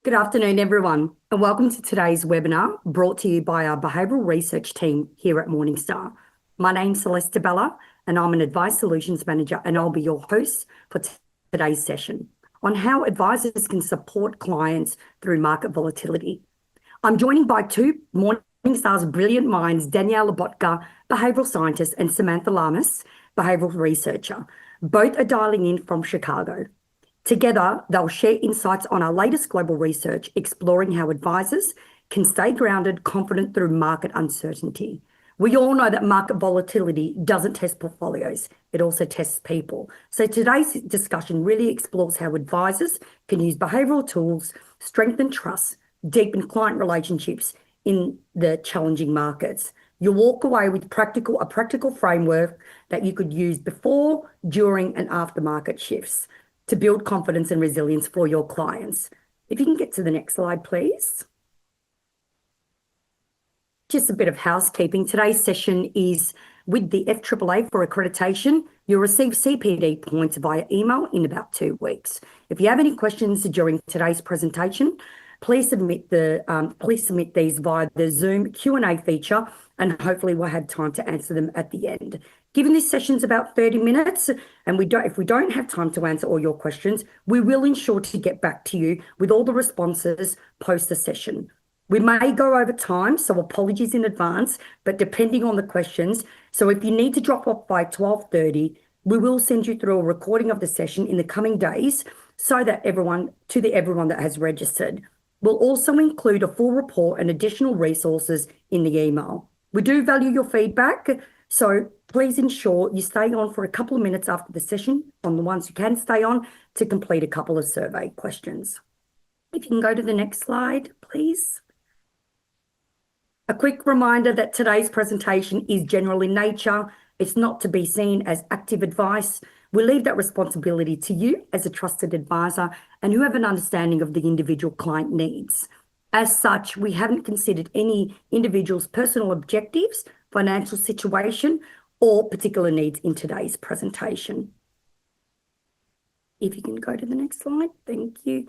Good afternoon, everyone, and welcome to today's webinar brought to you by our behavioural research team here at Morningstar. My name's Celeste Bella, and I'm an Advice Solutions Manager, and I'll be your host for today's session on how advisors can support clients through market volatility. I'm joined by two Morningstar's brilliant minds, Danielle Lobotka, behavioural scientist, and Samantha Lamas, behavioural researcher. Both are dialing in from Chicago. Together, they'll share insights on our latest global research, exploring how advisors can stay grounded, confident through market uncertainty. We all know that market volatility doesn't test portfolios, it also tests people. So today's discussion really explores how advisors can use behavioural tools, strengthen trust, deepen client relationships in the challenging markets. You'll walk away with a practical framework that you could use before, during, and after market shifts to build confidence and resilience for your clients. If you can get to the next slide, please. Just a bit of housekeeping. Today's session is with the FAAA for accreditation. You'll receive CPD points via email in about 2 weeks. If you have any questions during today's presentation, please submit these via the Zoom Q&A feature, and hopefully we'll have time to answer them at the end. Given this session's about 30 minutes, and if we don't have time to answer all your questions, we will ensure to get back to you with all the responses post the session. We may go over time, so apologies in advance, but depending on the questions, so if you need to drop off by 12:30, we will send you through a recording of the session in the coming days so that everyone that has registered. We'll also include a full report and additional resources in the email. We do value your feedback, so please ensure you stay on for a couple of minutes after the session, on the ones you can stay on, to complete a couple of survey questions. If you can go to the next slide, please. A quick reminder that today's presentation is general in nature. It's not to be seen as active advice. We leave that responsibility to you as a trusted advisor and who have an understanding of the individual client needs. As such, we haven't considered any individual's personal objectives, financial situation, or particular needs in today's presentation. If you can go to the next slide, thank you.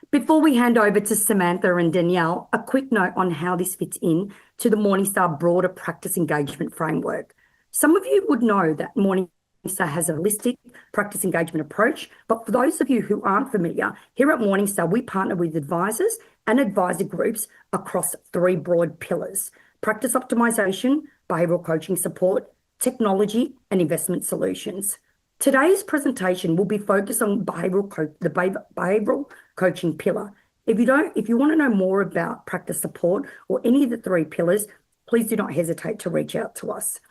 Before we hand over to Samantha and Danielle, a quick note on how this fits in to the Morningstar broader practice engagement framework. Some of you would know that Morningstar has a holistic practice engagement approach, but for those of you who aren't familiar, here at Morningstar, we partner with advisors and advisor groups across 3 broad pillars: practice optimization, behavioural coaching support, technology, and investment solutions. Today's presentation will be focused on the behavioural coaching pillar. If you want to know more about practice support or any of the 3 pillars, please do not hesitate to reach out to us.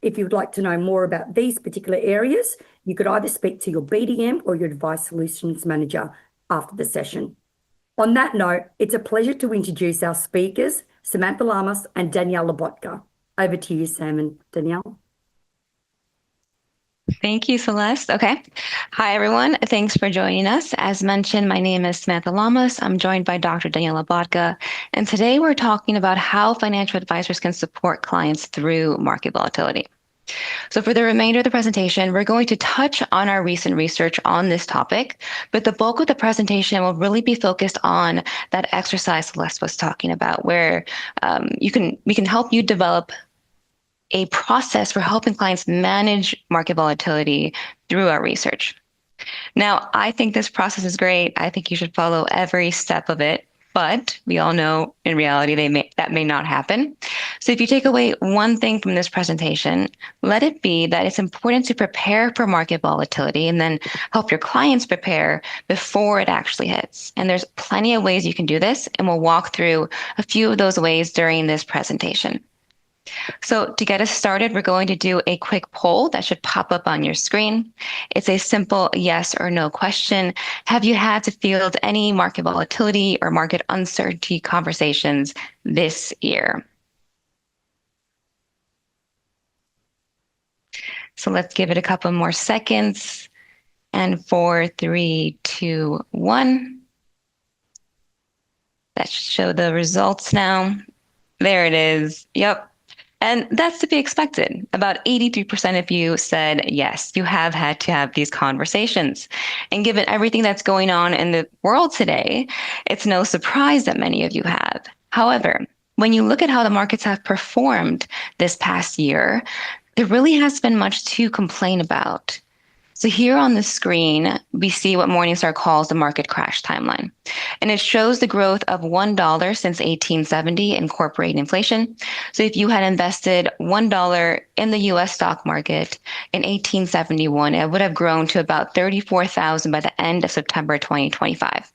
If you'd like to know more about these particular areas, you could either speak to your BDM or your Advice Solutions Manager after the session. On that note, it's a pleasure to introduce our speakers, Samantha Lamas and Danielle Lobotka. Over to you, Sam and Danielle. Thank you, Celeste. Okay. Hi, everyone. Thanks for joining us. As mentioned, my name is Samantha Lamas. I'm joined by Dr. Danielle Lobotka, and today we're talking about how financial advisors can support clients through market volatility. So for the remainder of the presentation, we're going to touch on our recent research on this topic, but the bulk of the presentation will really be focused on that exercise Celeste was talking about, where we can help you develop a process for helping clients manage market volatility through our research. Now, I think this process is great. I think you should follow every step of it, but we all know in reality that may not happen. So if you take away one thing from this presentation, let it be that it's important to prepare for market volatility and then help your clients prepare before it actually hits. And there's plenty of ways you can do this, and we'll walk through a few of those ways during this presentation. So to get us started, we're going to do a quick poll that should pop up on your screen. It's a simple yes or no question. Have you had to field any market volatility or market uncertainty conversations this year? So let's give it a couple more seconds. And 4, 3, 2, 1. That should show the results now. There it is. Yep. And that's to be expected. About 83% of you said yes, you have had to have these conversations. And given everything that's going on in the world today, it's no surprise that many of you have. However, when you look at how the markets have performed this past year, there really hasn't been much to complain about. So here on the screen, we see what Morningstar calls the market crash timeline. And it shows the growth of $1 since 1870, incorporating inflation. So if you had invested $1 in the US stock market in 1871, it would have grown to about 34,000 by the end of September 2025.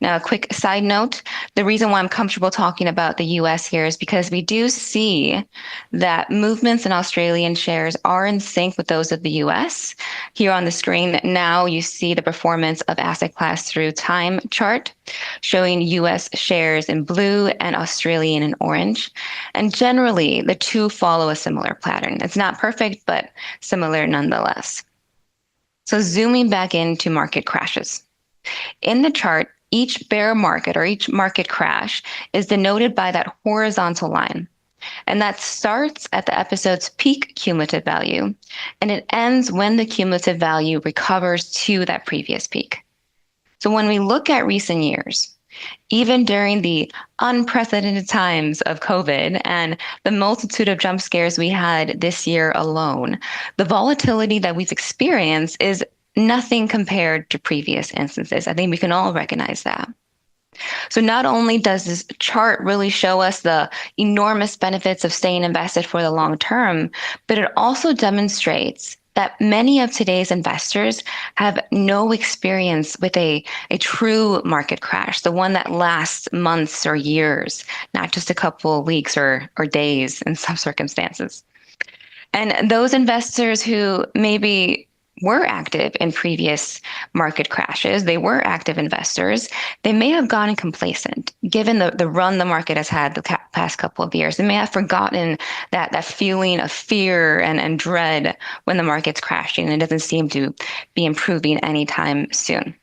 Now, a quick side note, the reason why I'm comfortable talking about the US here is because we do see that movements in Australian shares are in sync with those of the US. Here on the screen, now you see the performance of asset class through time chart, showing US shares in blue and Australian in orange. And generally, the two follow a similar pattern. It's not perfect, but similar nonetheless. So zooming back into market crashes. In the chart, each bear market or each market crash is denoted by that horizontal line. And that starts at the episode's peak cumulative value, and it ends when the cumulative value recovers to that previous peak. So when we look at recent years, even during the unprecedented times of COVID and the multitude of jump scares we had this year alone, the volatility that we've experienced is nothing compared to previous instances. I think we can all recognize that. So not only does this chart really show us the enormous benefits of staying invested for the long term, but it also demonstrates that many of today's investors have no experience with a true market crash, the one that lasts months or years, not just a couple of weeks or days in some circumstances. And those investors who maybe were active in previous market crashes, they were active investors, they may have gotten complacent given the run the market has had the past couple of years. They may have forgotten that feeling of fear and dread when the market's crashing and it doesn't seem to be improving anytime soon.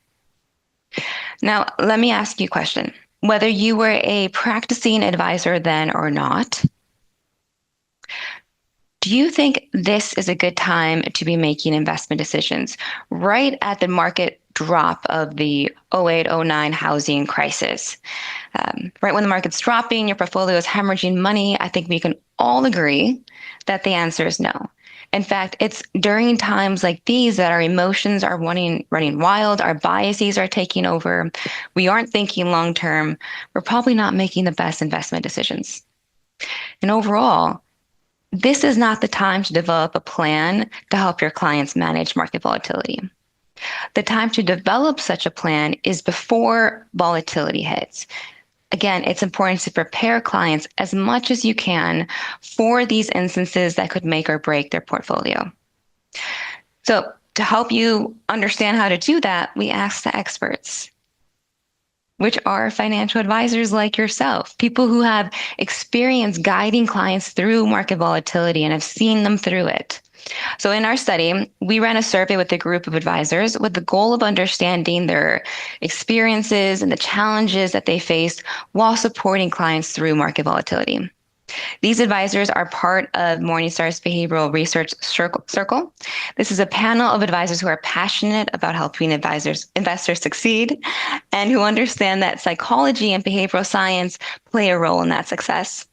Now, let me ask you a question. Whether you were a practicing advisor then or not, do you think this is a good time to be making investment decisions right at the market drop of the 08-09 housing crisis? Right when the market's dropping, your portfolio is hemorrhaging money. I think we can all agree that the answer is no. In fact, it's during times like these that our emotions are running wild, our biases are taking over. We aren't thinking long term. We're probably not making the best investment decisions. And overall, this is not the time to develop a plan to help your clients manage market volatility. The time to develop such a plan is before volatility hits. Again, it's important to prepare clients as much as you can for these instances that could make or break their portfolio. So to help you understand how to do that, we asked the experts, which are financial advisors like yourself, people who have experience guiding clients through market volatility and have seen them through it. So in our study, we ran a survey with a group of advisors with the goal of understanding their experiences and the challenges that they faced while supporting clients through market volatility. These advisors are part of Morningstar's Behavioral Research Circle. This is a panel of advisors who are passionate about helping investors succeed and who understand that psychology and behavioral science play a role in that success.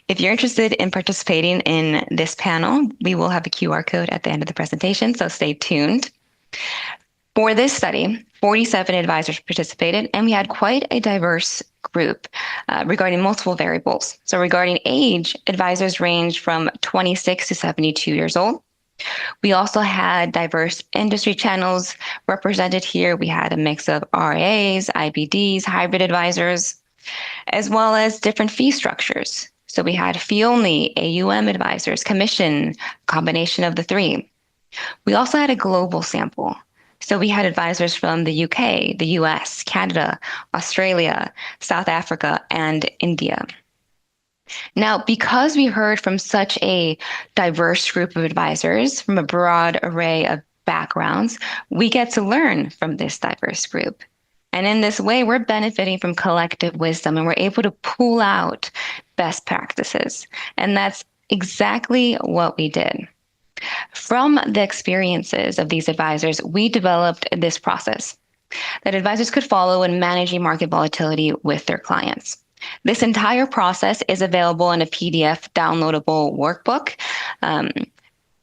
If you're interested in participating in this panel, we will have a QR code at the end of the presentation, so stay tuned. For this study, 47 advisors participated, and we had quite a diverse group regarding multiple variables. So regarding age, advisors ranged from 26 to 72 years old. We also had diverse industry channels represented here. We had a mix of RIAs, IBDs, hybrid advisors, as well as different fee structures. So we had fee-only, AUM advisors, commission, combination of the three. We also had a global sample. So we had advisors from the UK, the US, Canada, Australia, South Africa, and India. Now, because we heard from such a diverse group of advisors from a broad array of backgrounds, we get to learn from this diverse group. And in this way, we're benefiting from collective wisdom and we're able to pull out best practices. And that's exactly what we did. From the experiences of these advisors, we developed this process that advisors could follow in managing market volatility with their clients. This entire process is available in a PDF downloadable workbook.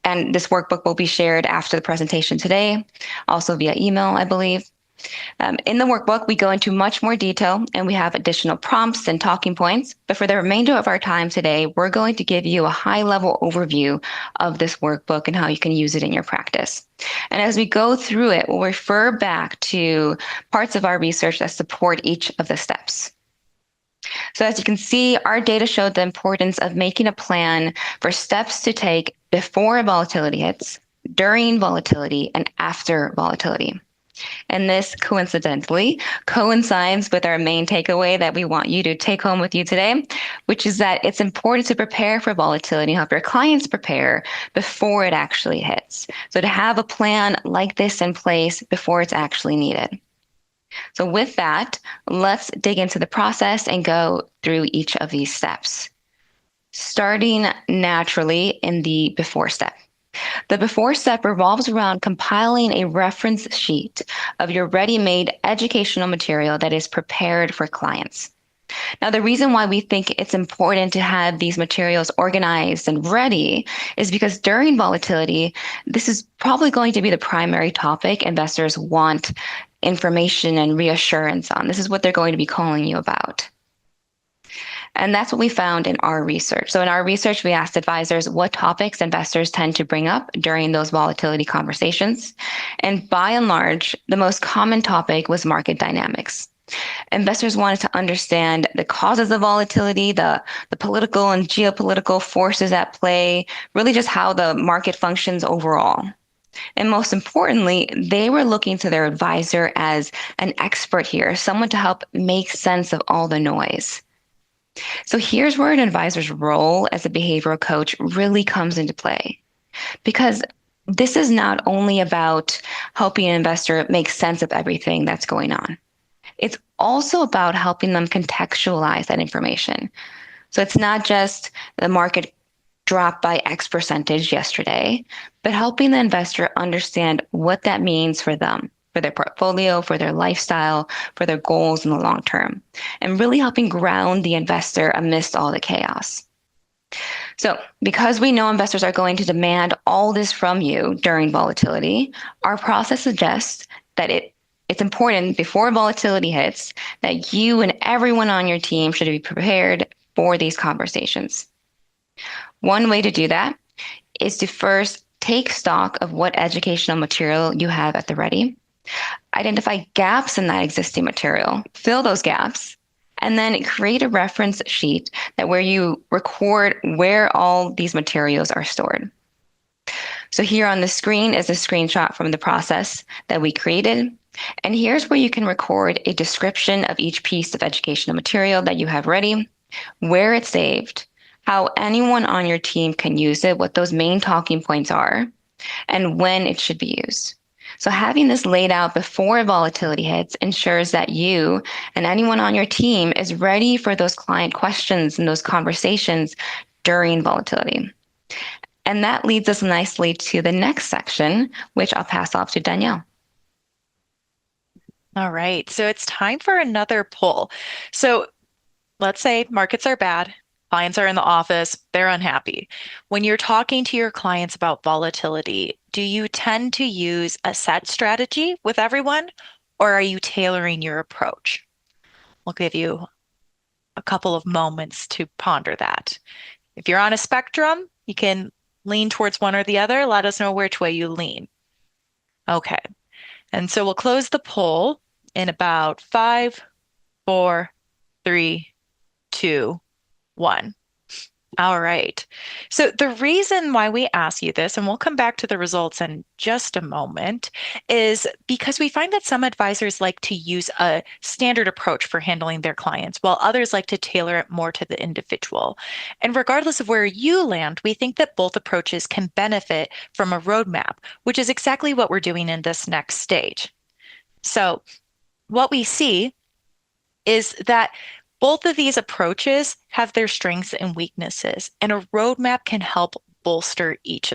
And this workbook will be shared after the presentation today, also via email, I believe. In the workbook, we go into much more detail and we have additional prompts and talking points. But for the remainder of our time today, we're going to give you a high-level overview of this workbook and how you can use it in your practice. And as we go through it, we'll refer back to parts of our research that support each of the steps. So as you can see, our data showed the importance of making a plan for steps to take before volatility hits, during volatility, and after volatility. And this coincidentally coincides with our main takeaway that we want you to take home with you today, which is that it's important to prepare for volatility and help your clients prepare before it actually hits. So to have a plan like this in place before it's actually needed. So with that, let's dig into the process and go through each of these steps. Starting naturally in the before step. The before step revolves around compiling a reference sheet of your ready-made educational material that is prepared for clients. Now, the reason why we think it's important to have these materials organized and ready is because during volatility, this is probably going to be the primary topic investors want information and reassurance on. This is what they're going to be calling you about. And that's what we found in our research. So in our research, we asked advisors what topics investors tend to bring up during those volatility conversations. And by and large, the most common topic was market dynamics. Investors wanted to understand the causes of volatility, the political and geopolitical forces at play, really just how the market functions overall. And most importantly, they were looking to their advisor as an expert here, someone to help make sense of all the noise. So here's where an advisor's role as a behavioral coach really comes into play, because this is not only about helping an investor make sense of everything that's going on. It's also about helping them contextualize that information. So it's not just the market dropped by X percentage yesterday, but helping the investor understand what that means for them, for their portfolio, for their lifestyle, for their goals in the long term, and really helping ground the investor amidst all the chaos. So because we know investors are going to demand all this from you during volatility, our process suggests that it's important before volatility hits that you and everyone on your team should be prepared for these conversations. One way to do that is to first take stock of what educational material you have at the ready, identify gaps in that existing material, fill those gaps, and then create a reference sheet where you record where all these materials are stored. So here on the screen is a screenshot from the process that we created. And here's where you can record a description of each piece of educational material that you have ready, where it's saved, how anyone on your team can use it, what those main talking points are, and when it should be used. So having this laid out before volatility hits ensures that you and anyone on your team is ready for those client questions and those conversations during volatility. And that leads us nicely to the next section, which I'll pass off to Danielle. All right, so it's time for another poll. So let's say markets are bad. Clients are in the office, they're unhappy. When you're talking to your clients about volatility, do you tend to use a set strategy with everyone, or are you tailoring your approach? I'll give you a couple of moments to ponder that. If you're on a spectrum, you can lean towards one or the other. Let us know which way you lean. Okay, and so we'll close the poll in about 5, 4, 3, 2, 1. All right. So the reason why we ask you this, and we'll come back to the results in just a moment, is because we find that some advisors like to use a standard approach for handling their clients, while others like to tailor it more to the individual. And regardless of where you land, we think that both approaches can benefit from a roadmap, which is exactly what we're doing in this next stage. So what we see is that Both of these approaches have their strengths and weaknesses, and a roadmap can help bolster each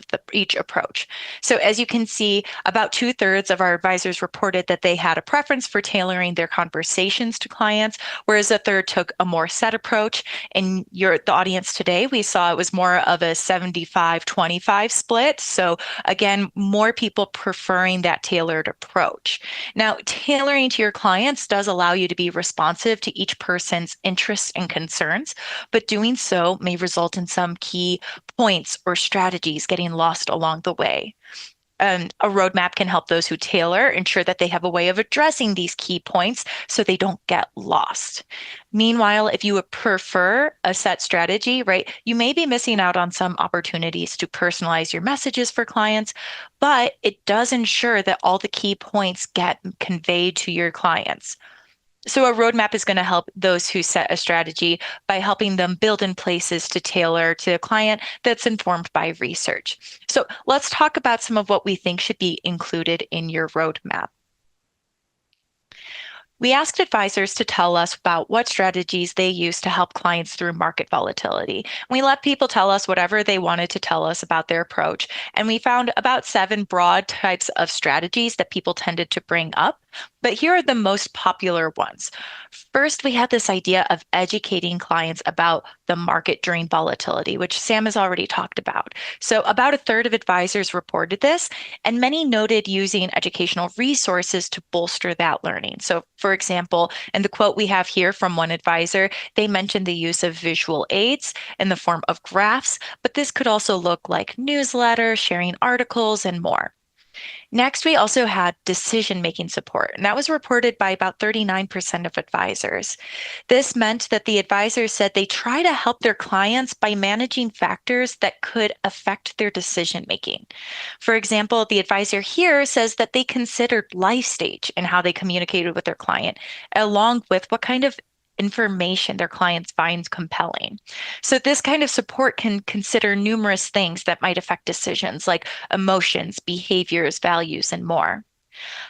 approach. So as you can see, about 2/3 of our advisors reported that they had a preference for tailoring their conversations to clients, whereas a third took a more set approach. In the audience today, we saw it was more of a 75-25 split. So again, more people preferring that tailored approach. Now, tailoring to your clients does allow you to be responsive to each person's interests and concerns, but doing so may result in some key points or strategies getting lost along the way. A roadmap can help those who tailor ensure that they have a way of addressing these key points so they don't get lost. Meanwhile, if you would prefer a set strategy, right, you may be missing out on some opportunities to personalize your messages for clients, but it does ensure that all the key points get conveyed to your clients. So a roadmap is going to help those who set a strategy by helping them build in places to tailor to a client that's informed by research. So let's talk about some of what we think should be included in your roadmap. We asked advisors to tell us about what strategies they use to help clients through market volatility. We let people tell us whatever they wanted to tell us about their approach, and we found about 7 broad types of strategies that people tended to bring up. But here are the most popular ones. First, we had this idea of educating clients about the market during volatility, which Sam has already talked about. So about a third of advisors reported this, and many noted using educational resources to bolster that learning. So for example, in the quote we have here from one advisor, they mentioned the use of visual aids in the form of graphs, but this could also look like newsletters, sharing articles, and more. Next, we also had decision-making support, and that was reported by about 39% of advisors. This meant that the advisors said they try to help their clients by managing factors that could affect their decision-making. For example, the advisor here says that they considered life stage in how they communicated with their client, along with what kind of information their clients find compelling. So this kind of support can consider numerous things that might affect decisions like emotions, behaviors, values, and more.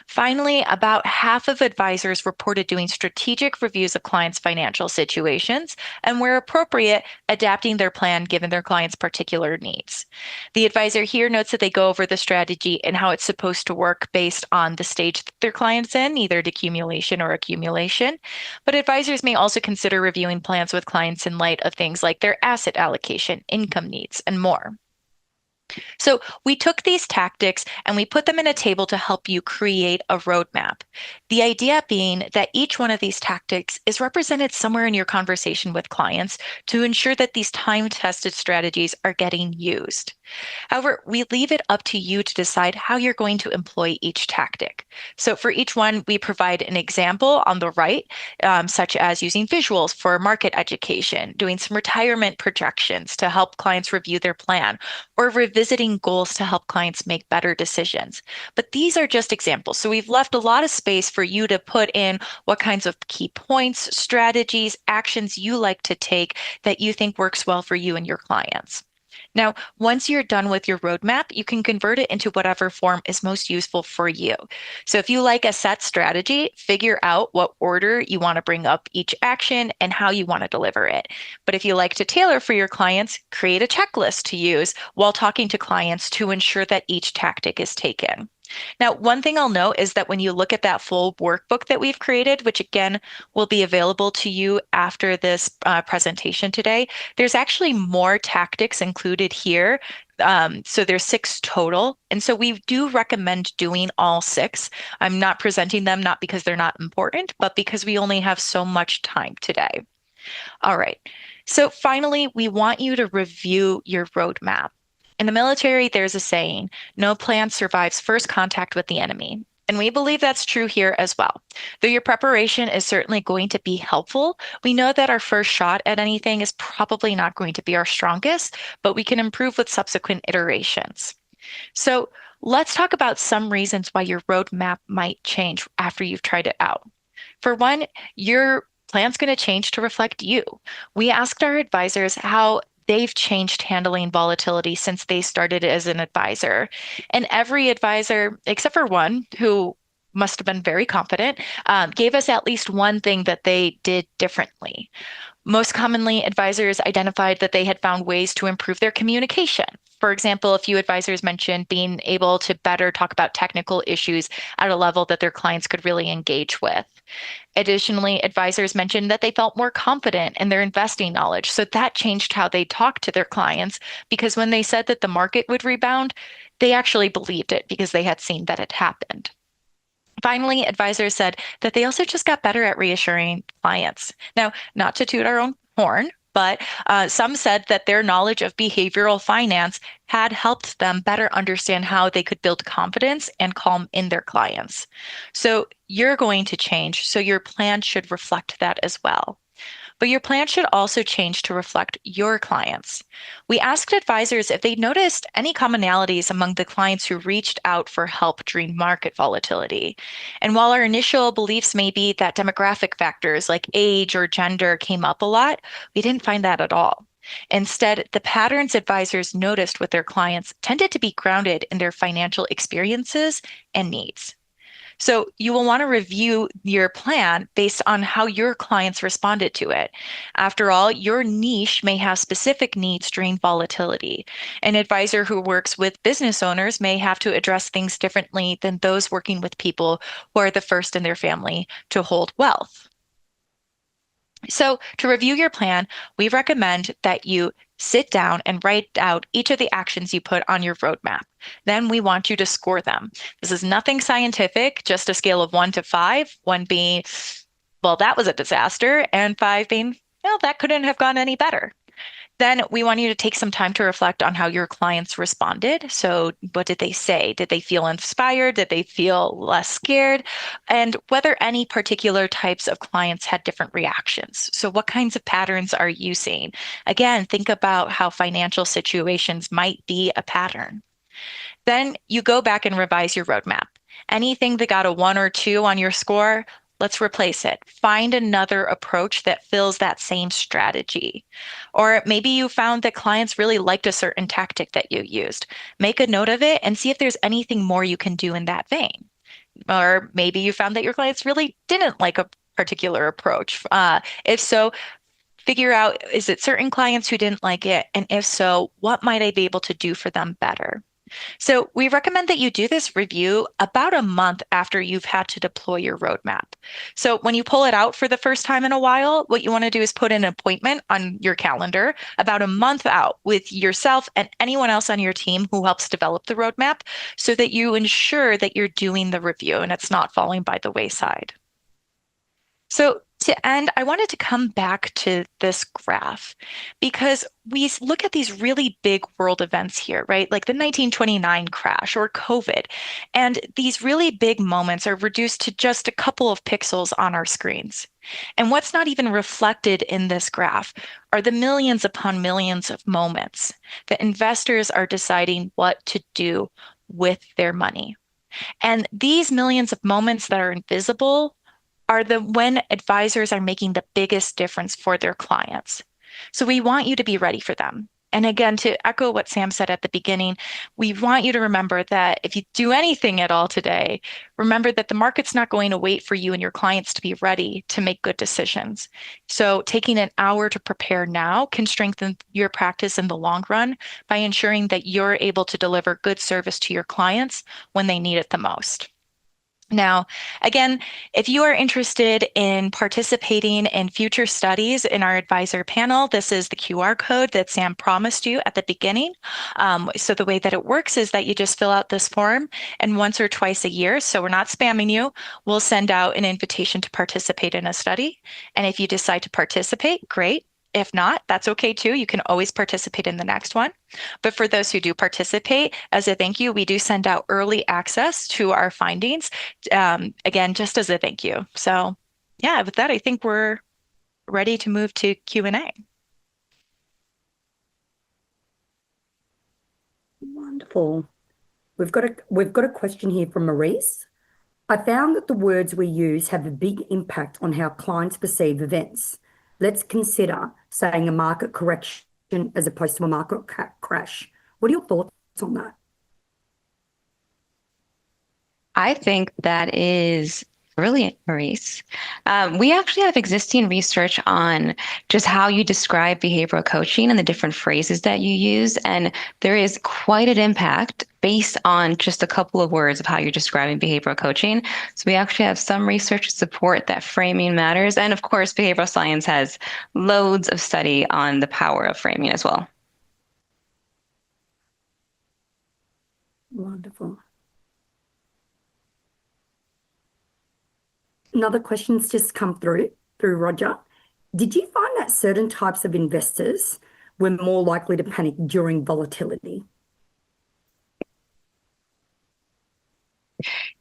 Finally, about half of advisors reported doing strategic reviews of clients' financial situations and, where appropriate, adapting their plan given their clients' particular needs. The advisor here notes that they go over the strategy and how it's supposed to work based on the stage that their client's in, either decumulation or accumulation. But advisors may also consider reviewing plans with clients in light of things like their asset allocation, income needs, and more. So we took these tactics and we put them in a table to help you create a roadmap. The idea being that each one of these tactics is represented somewhere in your conversation with clients to ensure that these time-tested strategies are getting used. However, we leave it up to you to decide how you're going to employ each tactic. So for each one, we provide an example on the right, such as using visuals for market education, doing some retirement projections to help clients review their plan, or revisiting goals to help clients make better decisions. But these are just examples. So we've left a lot of space for you to put in what kinds of key points, strategies, actions you like to take that you think works well for you and your clients. Now, once you're done with your roadmap, you can convert it into whatever form is most useful for you. So if you like a set strategy, figure out what order you want to bring up each action and how you want to deliver it. But if you like to tailor for your clients, create a checklist to use while talking to clients to ensure that each tactic is taken. Now, one thing I'll note is that when you look at that full workbook that we've created, which again will be available to you after this presentation today, there's actually more tactics included here. So there's 6 total. And so we do recommend doing all 6. I'm not presenting them, not because they're not important, but because we only have so much time today. All right. So finally, we want you to review your roadmap. In the military, there's a saying, no plan survives first contact with the enemy. And we believe that's true here as well. Though your preparation is certainly going to be helpful, we know that our first shot at anything is probably not going to be our strongest, but we can improve with subsequent iterations. So let's talk about some reasons why your roadmap might change after you've tried it out. For one, your plan's going to change to reflect you. We asked our advisors how they've changed handling volatility since they started as an advisor. And every advisor, except for one who must have been very confident, gave us at least one thing that they did differently. Most commonly, advisors identified that they had found ways to improve their communication. For example, a few advisors mentioned being able to better talk about technical issues at a level that their clients could really engage with. Additionally, advisors mentioned that they felt more confident in their investing knowledge. So that changed how they talked to their clients, because when they said that the market would rebound, they actually believed it because they had seen that it happened. Finally, advisors said that they also just got better at reassuring clients. Now, not to toot our own horn, but some said that their knowledge of behavioral finance had helped them better understand how they could build confidence and calm in their clients. So you're going to change, so your plan should reflect that as well. But your plan should also change to reflect your clients. We asked advisors if they noticed any commonalities among the clients who reached out for help during market volatility. And while our initial beliefs may be that demographic factors like age or gender came up a lot, we didn't find that at all. Instead, the patterns advisors noticed with their clients tended to be grounded in their financial experiences and needs. So you will want to review your plan based on how your clients responded to it. After all, your niche may have specific needs during volatility. An advisor who works with business owners may have to address things differently than those working with people who are the first in their family to hold wealth. So to review your plan, we recommend that you sit down and write out each of the actions you put on your roadmap. Then we want you to score them. This is nothing scientific, just a scale of 1 to 5, 1 being, well, that was a disaster, and 5 being, well, that couldn't have gone any better. Then we want you to take some time to reflect on how your clients responded. So what did they say? Did they feel inspired? Did they feel less scared? And whether any particular types of clients had different reactions. So what kinds of patterns are you seeing? Again, think about how financial situations might be a pattern. Then you go back and revise your roadmap. Anything that got a 1 or 2 on your score, let's replace it. Find another approach that fills that same strategy. Or maybe you found that clients really liked a certain tactic that you used. Make a note of it and see if there's anything more you can do in that vein. Or maybe you found that your clients really didn't like a particular approach. If so, figure out, is it certain clients who didn't like it? And if so, what might I be able to do for them better? So we recommend that you do this review about a month after you've had to deploy your roadmap. So when you pull it out for the first time in a while, what you want to do is put an appointment on your calendar about a month out with yourself and anyone else on your team who helps develop the roadmap, so that you ensure that you're doing the review and it's not falling by the wayside. So to end, I wanted to come back to this graph because we look at these really big world events here, right? Like the 1929 crash or COVID. And these really big moments are reduced to just a couple of pixels on our screens. And what's not even reflected in this graph are the millions upon millions of moments that investors are deciding what to do with their money. And these millions of moments that are invisible are the when advisors are making the biggest difference for their clients. So we want you to be ready for them. And again, to echo what Sam said at the beginning, we want you to remember that if you do anything at all today, remember that the market's not going to wait for you and your clients to be ready to make good decisions. So taking an hour to prepare now can strengthen your practice in the long run by ensuring that you're able to deliver good service to your clients when they need it the most. Now, again, if you are interested in participating in future studies in our advisor panel, this is the QR code that Sam promised you at the beginning. So the way that it works is that you just fill out this form, and once or twice a year, so we're not spamming you, we'll send out an invitation to participate in a study. And if you decide to participate, great. If not, that's okay too. You can always participate in the next one. But for those who do participate, as a thank you, we do send out early access to our findings, again, just as a thank you. So yeah, with that, I think we're ready to move to Q&A. Wonderful. We've got a question here from Maurice. I found that the words we use have a big impact on how clients perceive events. Let's consider saying a market correction as opposed to a market crash. What are your thoughts on that? I think that is brilliant, Maurice. We actually have existing research on just how you describe behavioral coaching and the different phrases that you use. And there is quite an impact based on just a couple of words of how you're describing behavioral coaching. So we actually have some research to support that framing matters. And of course, behavioral science has loads of study on the power of framing as well. Wonderful. Another question's just come through Roger. Did you find that certain types of investors were more likely to panic during volatility?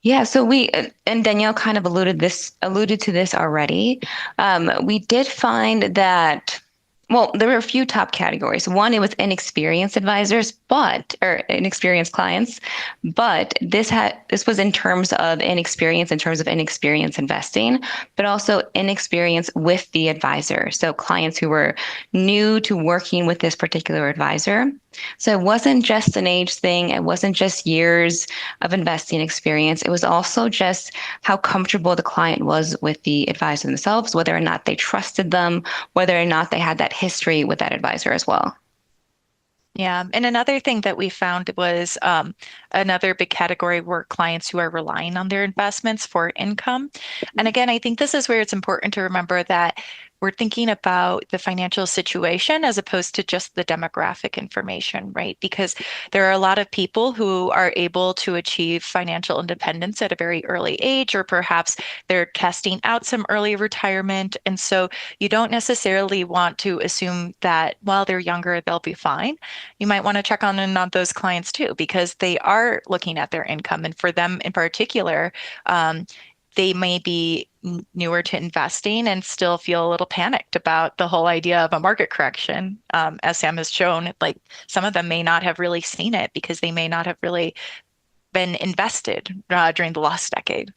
Yeah, so we and Danielle kind of alluded to this already. We did find that, well, there were a few top categories. One, it was inexperienced advisors, or inexperienced clients, but this was in terms of inexperience investing, but also inexperience with the advisor. So clients who were new to working with this particular advisor. So it wasn't just an age thing. It wasn't just years of investing experience. It was also just how comfortable the client was with the advisor themselves, whether or not they trusted them, whether or not they had that history with that advisor as well. Yeah. And another thing that we found was another big category were clients who are relying on their investments for income. And again, I think this is where it's important to remember that we're thinking about the financial situation as opposed to just the demographic information, right? Because there are a lot of people who are able to achieve financial independence at a very early age, or perhaps they're testing out some early retirement. And so you don't necessarily want to assume that while they're younger, they'll be fine. You might want to check on those clients too, because they are looking at their income. And for them in particular, they may be newer to investing and still feel a little panicked about the whole idea of a market correction. As Sam has shown, like some of them may not have really seen it because they may not have really been invested during the last decade.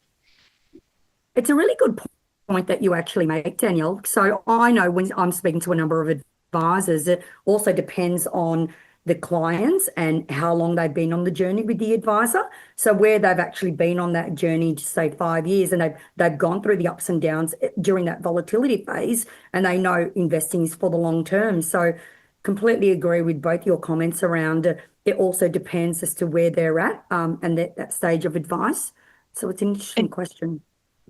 It's a really good point that you actually make, Danielle. So I know when I'm speaking to a number of advisors, it also depends on the clients and how long they've been on the journey with the advisor. So where they've actually been on that journey, say 5 years, and they've gone through the ups and downs during that volatility phase, and they know investing is for the long term. So completely agree with both your comments around it also depends as to where they're at and that stage of advice. So it's an interesting question.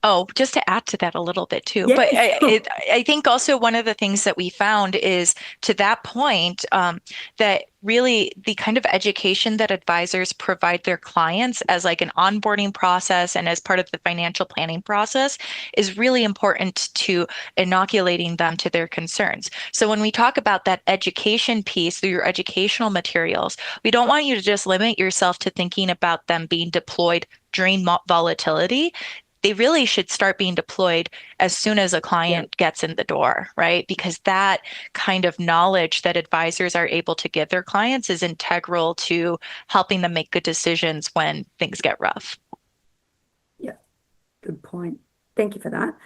Oh, just to add to that a little bit too. Yes. But I think also one of the things that we found is to that point, that really the kind of education that advisors provide their clients as like an onboarding process and as part of the financial planning process is really important to inoculating them to their concerns. So when we talk about that education piece through your educational materials, we don't want you to just limit yourself to thinking about them being deployed during volatility. They really should start being deployed as soon as a client gets in the door, right? Because that kind of knowledge that advisors are able to give their clients is integral to helping them make good decisions when things get rough. Yeah, good point. Thank you for that.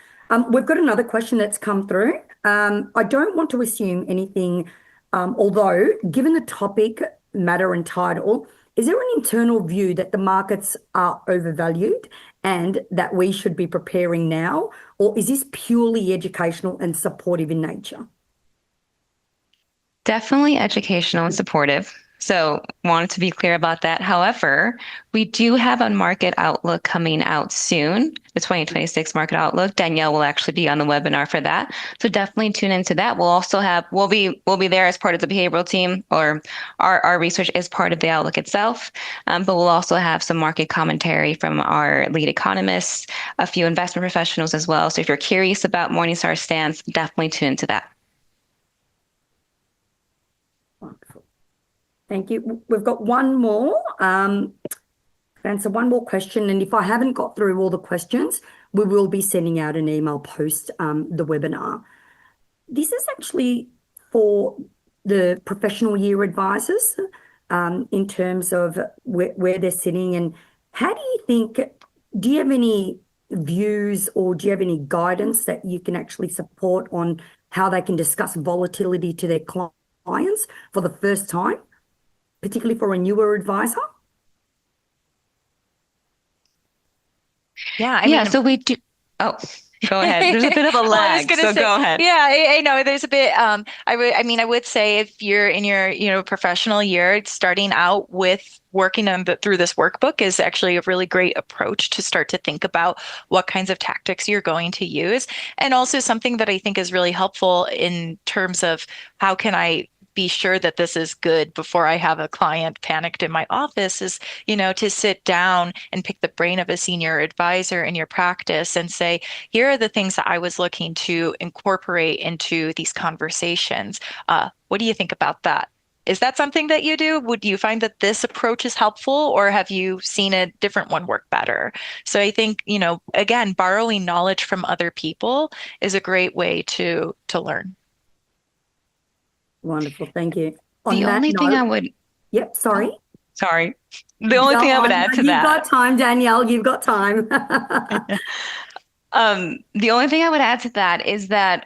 We've got another question that's come through. I don't want to assume anything, although given the topic, matter and title, is there an internal view that the markets are overvalued and that we should be preparing now? Or is this purely educational and supportive in nature? Definitely educational and supportive. So wanted to be clear about that. However, we do have a market outlook coming out soon, the 2026 market outlook. Danielle will actually be on the webinar for that. So definitely tune into that. We'll be there as part of the behavioral team, or our research is part of the outlook itself. But we'll also have some market commentary from our lead economists, a few investment professionals as well. So if you're curious about Morningstar's stance, definitely tune into that. Wonderful. Thank you. We've got one more. Answer one more question, and if I haven't got through all the questions, we will be sending out an email post the webinar. This is actually for the professional year advisors in terms of where they're sitting, and how do you think, do you have any views or do you have any guidance that you can actually support on how they can discuss volatility to their clients for the first time, particularly for a newer advisor? Yeah, I Yeah, mean, so we do. Oh, go ahead. There's a bit of a well, I was lag, gonna so say, go ahead. yeah, I know there's a bit. I would say if you're in your, professional year, starting out with working on through this workbook is actually a really great approach to start to think about what kinds of tactics you're going to use, and also something that I think is really helpful in terms of how can I be sure that this is good before I have a client panicked in my office is, to sit down and pick the brain of a senior advisor in your practice and say, here are the things that I was looking to incorporate into these conversations. What do you think about that? Is that something that you do? Would you find that this approach is helpful, or have you seen a different one work better? So I think, again, borrowing knowledge from other people is a great way to learn. Wonderful. Thank you. The On that only thing I note, would, yep, sorry. oh, sorry. The only Go thing I would on. add No, to you've that. got time, Danielle. You've got time. The only thing I would add to that is that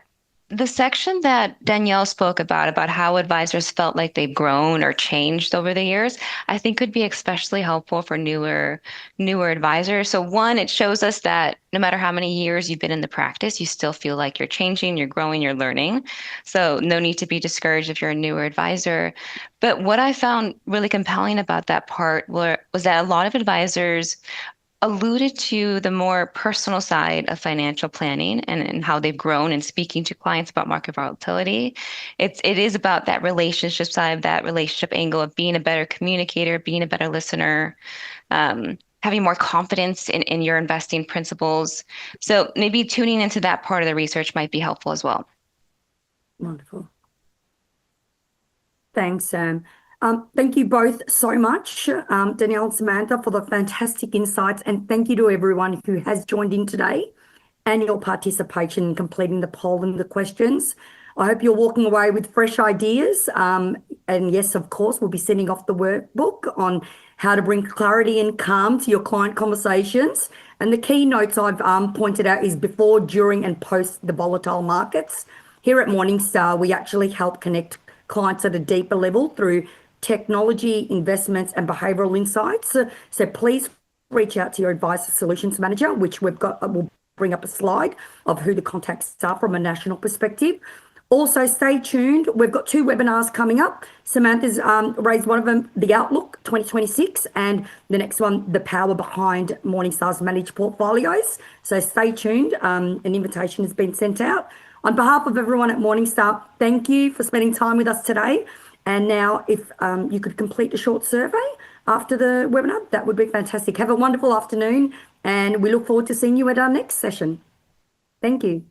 the section that Danielle spoke about how advisors felt like they've grown or changed over the years, I think could be especially helpful for newer advisors. So one, it shows us that no matter how many years you've been in the practice, you still feel like you're changing, you're growing, you're learning. So no need to be discouraged if you're a newer advisor. But what I found really compelling about that part was that a lot of advisors alluded to the more personal side of financial planning and how they've grown and speaking to clients about market volatility. It is about that relationship side, that relationship angle of being a better communicator, being a better listener, having more confidence in your investing principles. So maybe tuning into that part of the research might be helpful as well. Wonderful. Thanks, Sam. Thank you both so much, Danielle and Samantha, for the fantastic insights. And thank you to everyone who has joined in today and your participation in completing the poll and the questions. I hope you're walking away with fresh ideas. And yes, of course, we'll be sending off the workbook on how to bring clarity and calm to your client conversations. And the key notes I've pointed out is before, during, and post the volatile markets. Here at Morningstar, we actually help connect clients at a deeper level through technology, investments, and behavioral insights. So please reach out to your advisor solutions manager, which we'll bring up a slide of who the contacts are from a national perspective. Also, stay tuned. We've got 2 webinars coming up. Samantha's raised one of them, the Outlook 2026, and the next one, the power behind Morningstar's managed portfolios. So stay tuned. An invitation has been sent out. On behalf of everyone at Morningstar, thank you for spending time with us today. And now if you could complete a short survey after the webinar, that would be fantastic. Have a wonderful afternoon, and we look forward to seeing you at our next session. Thank you.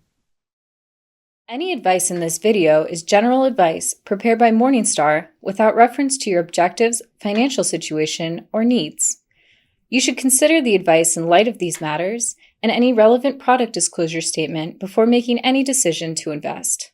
Any advice in this video is general advice prepared by Morningstar without reference to your objectives, financial situation, or needs. You should consider the advice in light of these matters and any relevant product disclosure statement before making any decision to invest.